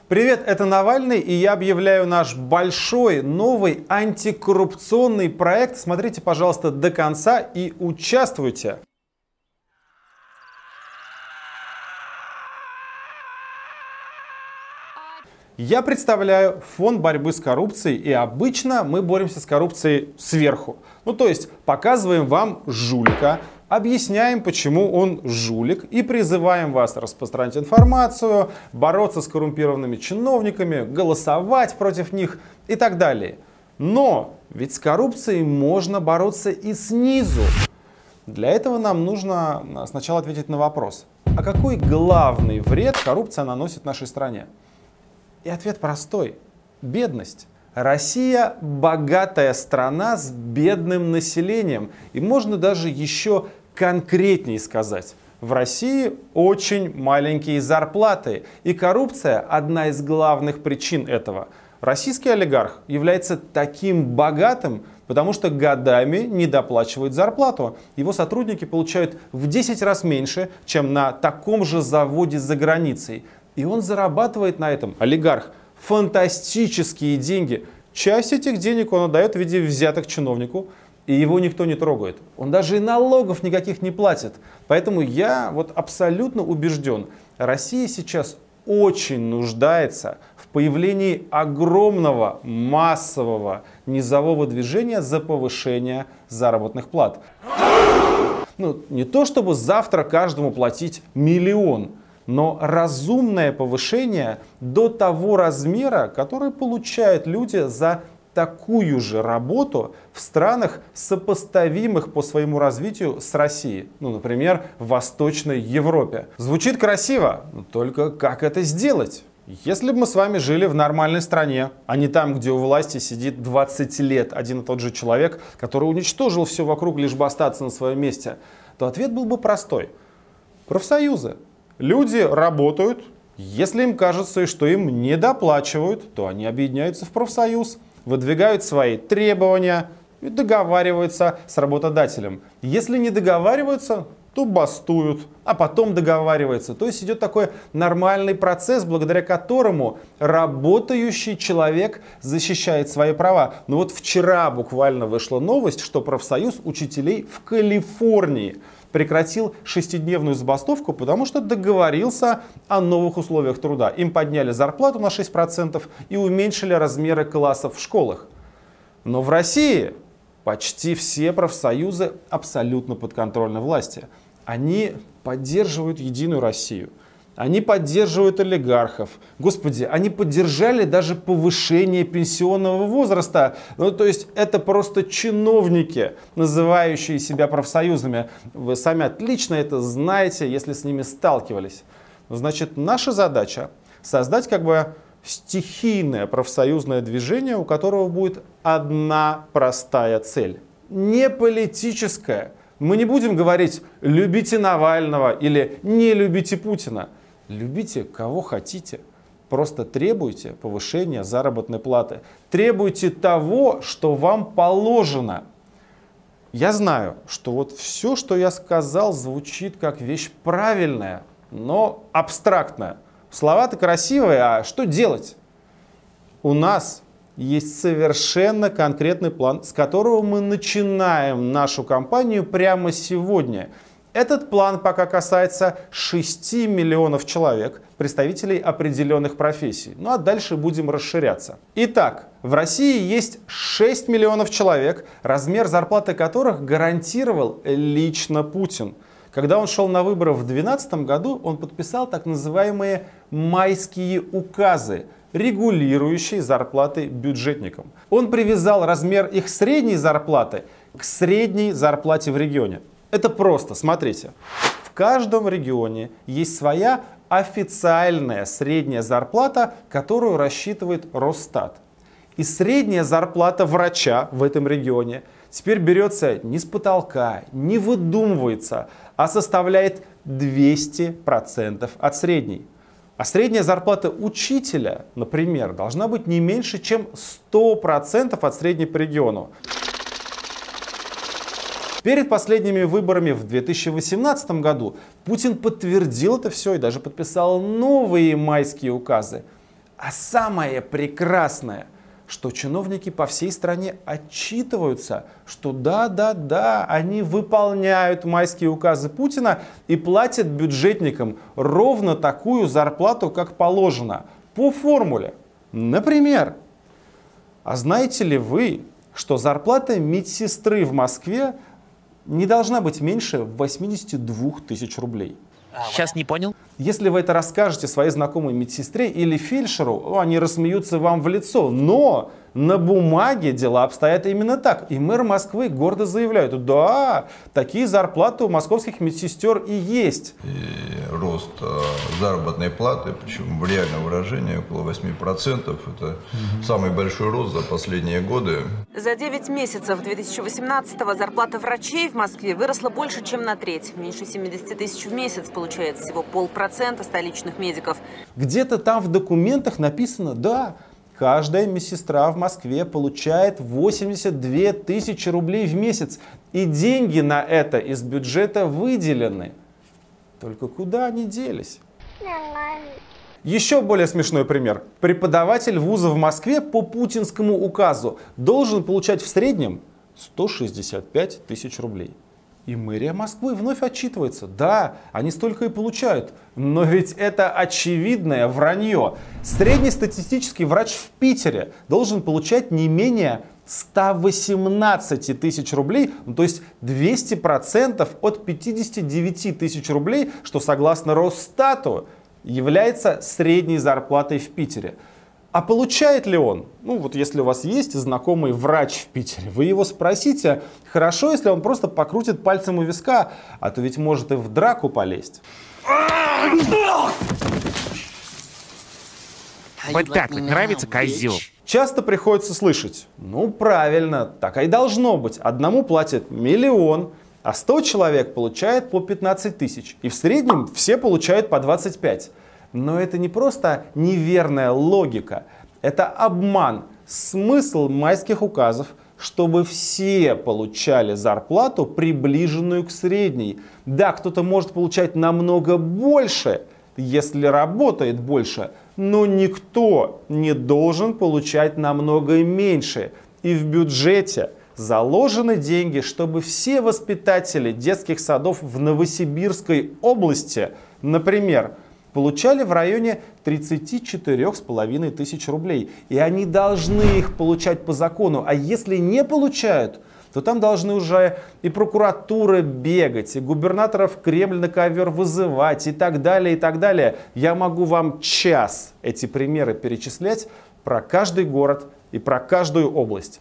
Привет, это Навальный, и я объявляю наш большой, новый антикоррупционный проект. Смотрите, пожалуйста, до конца и участвуйте. Я представляю фонд борьбы с коррупцией, и обычно мы боремся с коррупцией сверху. То есть показываем вам жулика, объясняем, почему он жулик, и призываем вас распространять информацию, бороться с коррумпированными чиновниками, голосовать против них и так далее. Но ведь с коррупцией можно бороться и снизу. Для этого нам нужно сначала ответить на вопрос: а какой главный вред коррупция наносит нашей стране? И ответ простой: бедность. Россия богатая страна с бедным населением. И можно даже еще конкретнее сказать: в России очень маленькие зарплаты. И коррупция одна из главных причин этого. Российский олигарх является таким богатым, потому что годами не доплачивает зарплату. Его сотрудники получают в 10 раз меньше, чем на таком же заводе за границей. И он зарабатывает на этом, олигарх, фантастические деньги. Часть этих денег он отдает в виде взяток чиновнику, и его никто не трогает. Он даже и налогов никаких не платит. Поэтому я абсолютно убежден, Россия сейчас очень нуждается в появлении огромного массового низового движения за повышение заработных плат. Не то чтобы завтра каждому платить миллион, но разумное повышение до того размера, который получают люди за такую же работу в странах, сопоставимых по своему развитию с Россией. Например, в Восточной Европе. Звучит красиво, но только как это сделать? Если бы мы с вами жили в нормальной стране, а не там, где у власти сидит 20 лет один и тот же человек, который уничтожил все вокруг, лишь бы остаться на своем месте, то ответ был бы простой: профсоюзы. Люди работают, если им кажется, что им не доплачивают, то они объединяются в профсоюз, выдвигают свои требования и договариваются с работодателем. Если не договариваются, то бастуют, а потом договариваются. То есть идет такой нормальный процесс, благодаря которому работающий человек защищает свои права. Но вчера буквально вышла новость, что профсоюз учителей в Калифорнии прекратил 6-дневную забастовку, потому что договорился о новых условиях труда. Им подняли зарплату на 6% и уменьшили размеры классов в школах. Но в России почти все профсоюзы абсолютно подконтрольны власти. Они поддерживают Единую Россию. Они поддерживают олигархов. Господи, они поддержали даже повышение пенсионного возраста. То есть это просто чиновники, называющие себя профсоюзами. Вы сами отлично это знаете, если с ними сталкивались. Значит, наша задача создать стихийное профсоюзное движение, у которого будет одна простая цель. Не политическая. Мы не будем говорить: любите Навального или не любите Путина. Любите кого хотите, просто требуйте повышения заработной платы. Требуйте того, что вам положено. Я знаю, что все, что я сказал, звучит как вещь правильная, но абстрактная. Слова-то красивые, а что делать? У нас есть совершенно конкретный план, с которого мы начинаем нашу кампанию прямо сегодня. Этот план пока касается 6 миллионов человек, представителей определенных профессий. А дальше будем расширяться. Итак, в России есть 6 миллионов человек, размер зарплаты которых гарантировал лично Путин. Когда он шел на выборы в 2012 году, он подписал так называемые майские указы, регулирующие зарплаты бюджетникам. Он привязал размер их средней зарплаты к средней зарплате в регионе. Это просто, смотрите, в каждом регионе есть своя официальная средняя зарплата, которую рассчитывает Росстат. И средняя зарплата врача в этом регионе теперь берется не с потолка, не выдумывается, а составляет 200% от средней. А средняя зарплата учителя, например, должна быть не меньше, чем 100% от средней по региону. Перед последними выборами в 2018 году Путин подтвердил это все и даже подписал новые майские указы. А самое прекрасное, что чиновники по всей стране отчитываются, что да, они выполняют майские указы Путина и платят бюджетникам ровно такую зарплату, как положено, по формуле. Например, а знаете ли вы, что зарплата медсестры в Москве не должна быть меньше 82 тысяч рублей? Сейчас не понял. Если вы это расскажете своей знакомой медсестре или фельдшеру, они рассмеются вам в лицо. Но на бумаге дела обстоят именно так. И мэр Москвы гордо заявляет: да, такие зарплаты у московских медсестер и есть. И рост заработной платы, причем в реальном выражении около 8%. Это самый большой рост за последние годы. За 9 месяцев 2018-го зарплата врачей в Москве выросла больше, чем на треть. Меньше 70 тысяч в месяц получает всего 0,5% столичных медиков. Где-то там в документах написано: да, каждая медсестра в Москве получает 82 тысячи рублей в месяц. И деньги на это из бюджета выделены. Только куда они делись? Еще более смешной пример. Преподаватель вуза в Москве по путинскому указу должен получать в среднем 165 тысяч рублей. И мэрия Москвы вновь отчитывается: да, они столько и получают. Но ведь это очевидное вранье. Среднестатистический врач в Питере должен получать не менее 118 тысяч рублей, то есть 200% от 59 тысяч рублей, что согласно Росстату является средней зарплатой в Питере. А получает ли он? Ну вот если у вас есть знакомый врач в Питере, вы его спросите. Хорошо, если он просто покрутит пальцем у виска, а то ведь может и в драку полезть. Вот так вот нравится, козел? Часто приходится слышать: ну правильно, так и должно быть. Одному платят 1 миллион, а 100 человек получает по 15 тысяч. И в среднем все получают по 25. Но это не просто неверная логика, это обман. Смысл майских указов, чтобы все получали зарплату, приближенную к средней. Да, кто-то может получать намного больше, если работает больше, но никто не должен получать намного меньше. И в бюджете заложены деньги, чтобы все воспитатели детских садов в Новосибирской области, например, получали в районе 34,5 тысяч рублей. И они должны их получать по закону. А если не получают, то там должны уже и прокуратура бегать, и губернаторов в Кремль на ковер вызывать, и так далее, и так далее. Я могу вам час эти примеры перечислять про каждый город и про каждую область.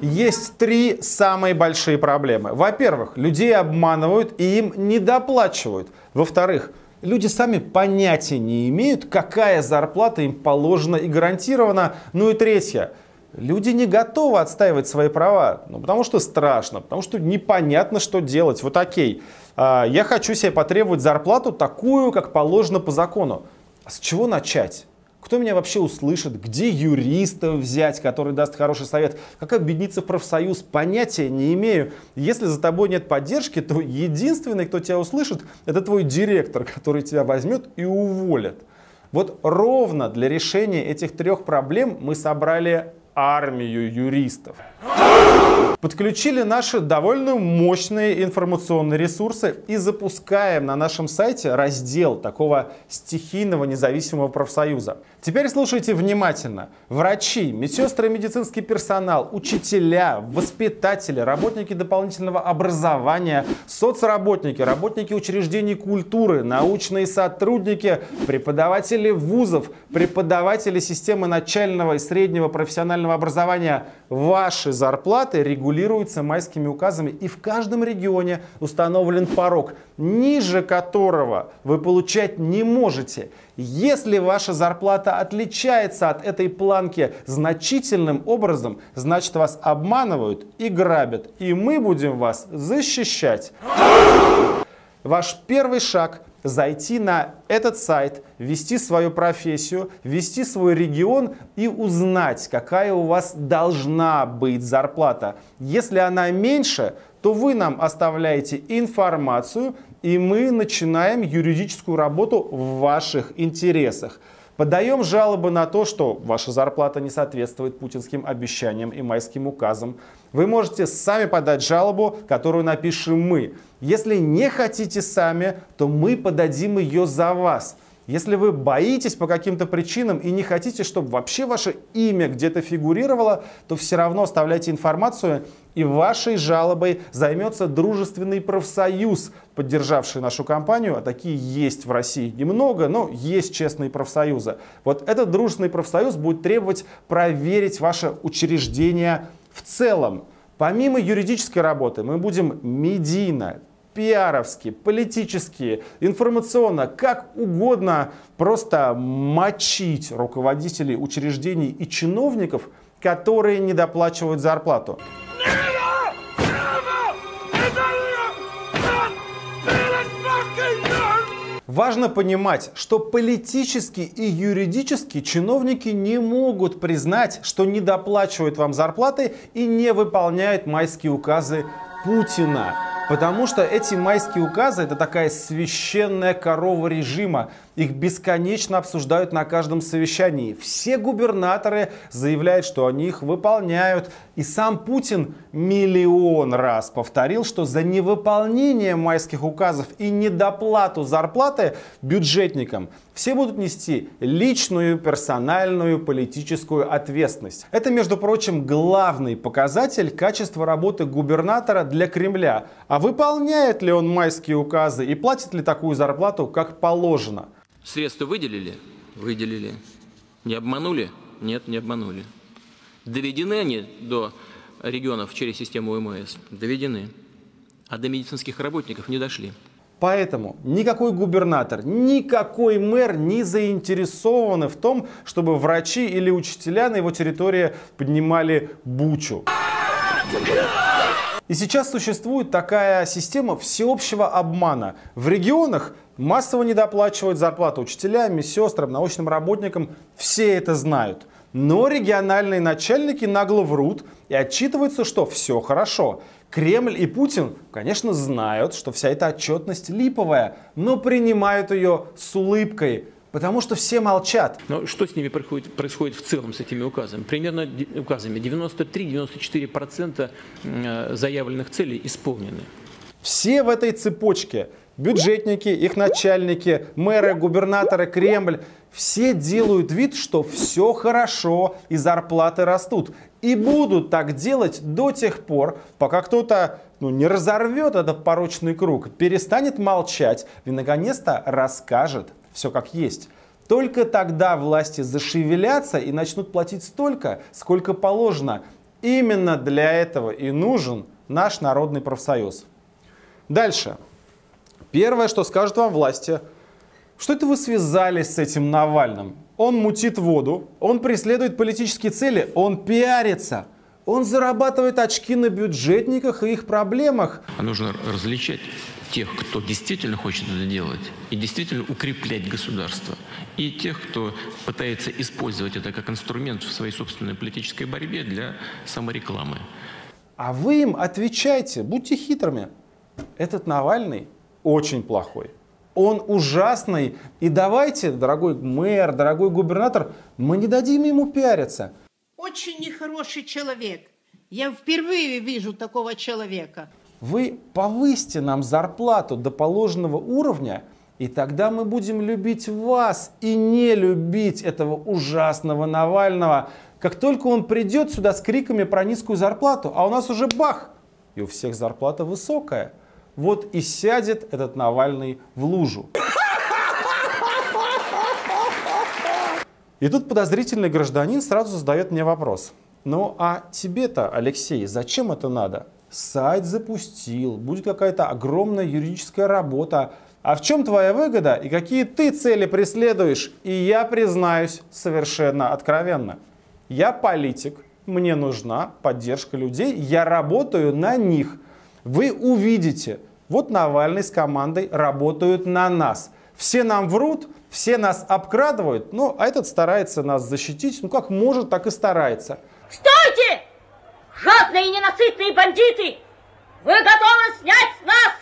Есть 3 самые большие проблемы. Во-первых, людей обманывают и им недоплачивают. Во-вторых, люди сами понятия не имеют, какая зарплата им положена и гарантирована. Ну и третье. Люди не готовы отстаивать свои права, потому что страшно, потому что непонятно, что делать. Вот окей, я хочу себе потребовать зарплату такую, как положено по закону. А с чего начать? Кто меня вообще услышит? Где юриста взять, который даст хороший совет? Как объединиться в профсоюз? Понятия не имею. Если за тобой нет поддержки, то единственный, кто тебя услышит, это твой директор, который тебя возьмет и уволит. Вот ровно для решения этих 3 проблем мы собрали армию юристов. Подключили наши довольно мощные информационные ресурсы и запускаем на нашем сайте раздел такого стихийного независимого профсоюза. Теперь слушайте внимательно. Врачи, медсестры и медицинский персонал, учителя, воспитатели, работники дополнительного образования, соцработники, работники учреждений культуры, научные сотрудники, преподаватели вузов, преподаватели системы начального и среднего профессионального образования. Ваши зарплаты регулируются майскими указами, и в каждом регионе установлен порог, ниже которого вы получать не можете. Если ваша зарплата отличается от этой планки значительным образом, значит вас обманывают и грабят, и мы будем вас защищать. Ваш первый шаг — зайти на этот сайт, ввести свою профессию, ввести свой регион и узнать, какая у вас должна быть зарплата. Если она меньше, то вы нам оставляете информацию, и мы начинаем юридическую работу в ваших интересах. Подаем жалобы на то, что ваша зарплата не соответствует путинским обещаниям и майским указам. Вы можете сами подать жалобу, которую напишем мы. Если не хотите сами, то мы подадим ее за вас. Если вы боитесь по каким-то причинам и не хотите, чтобы вообще ваше имя где-то фигурировало, то все равно оставляйте информацию, и вашей жалобой займется дружественный профсоюз, поддержавший нашу компанию. А такие есть в России немного, но есть честные профсоюзы. Вот этот дружественный профсоюз будет требовать проверить ваше учреждение в целом. Помимо юридической работы мы будем медийно, пиаровски, политически, информационно, как угодно просто мочить руководителей учреждений и чиновников, которые недоплачивают зарплату. Важно понимать, что политически и юридически чиновники не могут признать, что недоплачивают вам зарплаты и не выполняют майские указы Путина. Потому что эти майские указы — это такая священная корова режима. Их бесконечно обсуждают на каждом совещании. Все губернаторы заявляют, что они их выполняют. И сам Путин миллион раз повторил, что за невыполнение майских указов и недоплату зарплаты бюджетникам все будут нести личную, персональную, политическую ответственность. Это, между прочим, главный показатель качества работы губернатора для Кремля. А выполняет ли он майские указы и платит ли такую зарплату, как положено? Средства выделили? Выделили. Не обманули? Нет, не обманули. Доведены они до регионов через систему ОМС? Доведены. А до медицинских работников не дошли. Поэтому никакой губернатор, никакой мэр не заинтересованы в том, чтобы врачи или учителя на его территории поднимали бучу. И сейчас существует такая система всеобщего обмана. В регионах массово недоплачивают зарплату учителям, медсестрам, научным работникам. Все это знают. Но региональные начальники нагло врут и отчитываются, что все хорошо. Кремль и Путин, конечно, знают, что вся эта отчетность липовая, но принимают ее с улыбкой. Потому что все молчат. Но что с ними происходит в целом, с этими указами? Примерно указами 93-94% заявленных целей исполнены. Все в этой цепочке, бюджетники, их начальники, мэры, губернаторы, Кремль, все делают вид, что все хорошо и зарплаты растут. И будут так делать до тех пор, пока кто-то не разорвет этот порочный круг, перестанет молчать и наконец-то расскажет все как есть. Только тогда власти зашевелятся и начнут платить столько, сколько положено. Именно для этого и нужен наш народный профсоюз. Дальше. Первое, что скажут вам власти: что это вы связались с этим Навальным? Он мутит воду, он преследует политические цели, он пиарится. Он зарабатывает очки на бюджетниках и их проблемах. А нужно различать тех, кто действительно хочет это делать и действительно укреплять государство, и тех, кто пытается использовать это как инструмент в своей собственной политической борьбе для саморекламы. А вы им отвечайте, будьте хитрыми. Этот Навальный очень плохой. Он ужасный. И давайте, дорогой мэр, дорогой губернатор, мы не дадим ему пиариться. Очень нехороший человек. Я впервые вижу такого человека. Вы повысьте нам зарплату до положенного уровня, и тогда мы будем любить вас и не любить этого ужасного Навального. Как только он придет сюда с криками про низкую зарплату, а у нас уже бах, и у всех зарплата высокая, вот и сядет этот Навальный в лужу. И тут подозрительный гражданин сразу задает мне вопрос. Ну а тебе-то, Алексей, зачем это надо? Сайт запустил, будет какая-то огромная юридическая работа. А в чем твоя выгода и какие ты цели преследуешь? И я признаюсь совершенно откровенно. Я политик, мне нужна поддержка людей, я работаю на них. Вы увидите, вот Навальный с командой работают на нас. Все нам врут, все нас обкрадывают, ну а этот старается нас защитить, ну как может, так и старается. Стойте! Жадные и ненасытные бандиты! Вы готовы снять с нас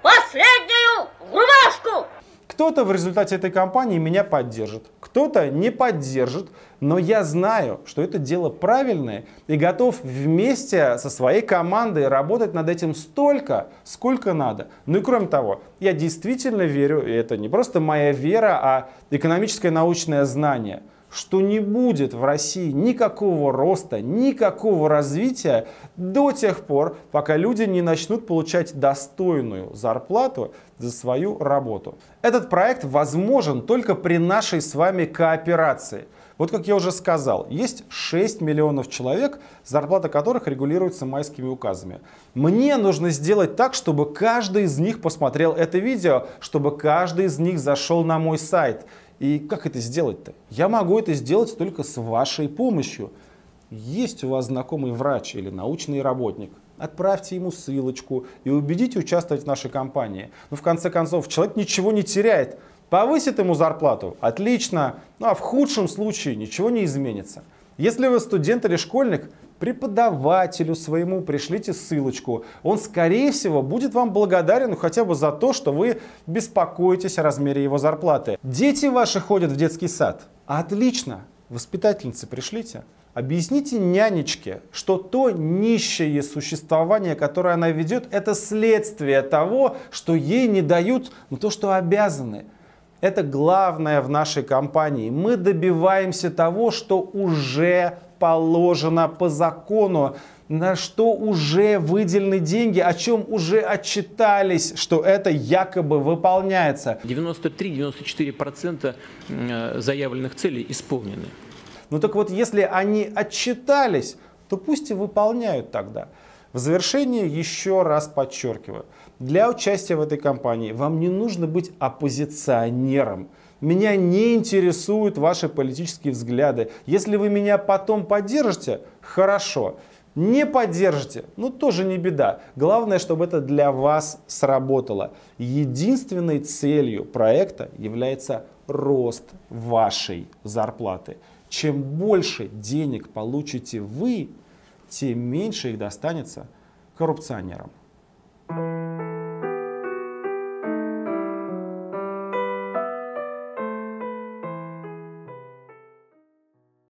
последнюю рубашку? Кто-то в результате этой кампании меня поддержит, кто-то не поддержит, но я знаю, что это дело правильное и готов вместе со своей командой работать над этим столько, сколько надо. Ну и кроме того, я действительно верю, и это не просто моя вера, а экономическое научное знание, что не будет в России никакого роста, никакого развития до тех пор, пока люди не начнут получать достойную зарплату за свою работу. Этот проект возможен только при нашей с вами кооперации. Вот как я уже сказал, есть 6 миллионов человек, зарплата которых регулируется майскими указами. Мне нужно сделать так, чтобы каждый из них посмотрел это видео, чтобы каждый из них зашел на мой сайт. И как это сделать-то? Я могу это сделать только с вашей помощью. Есть у вас знакомый врач или научный работник? Отправьте ему ссылочку и убедите участвовать в нашей кампании. Но в конце концов, человек ничего не теряет. Повысит ему зарплату? Отлично. Ну а в худшем случае ничего не изменится. Если вы студент или школьник, преподавателю своему пришлите ссылочку. Он, скорее всего, будет вам благодарен хотя бы за то, что вы беспокоитесь о размере его зарплаты. Дети ваши ходят в детский сад? Отлично. Воспитательницы пришлите. Объясните нянечке, что то нищее существование, которое она ведет, это следствие того, что ей не дают то, что обязаны. Это главное в нашей кампании. Мы добиваемся того, что уже положено по закону, на что уже выделены деньги, о чем уже отчитались, что это якобы выполняется. 93-94% заявленных целей исполнены. Ну так вот, если они отчитались, то пусть и выполняют тогда. В завершение еще раз подчеркиваю. Для участия в этой кампании вам не нужно быть оппозиционером. Меня не интересуют ваши политические взгляды. Если вы меня потом поддержите, хорошо. Не поддержите, ну тоже не беда. Главное, чтобы это для вас сработало. Единственной целью проекта является рост вашей зарплаты. Чем больше денег получите вы, тем меньше их достанется коррупционерам.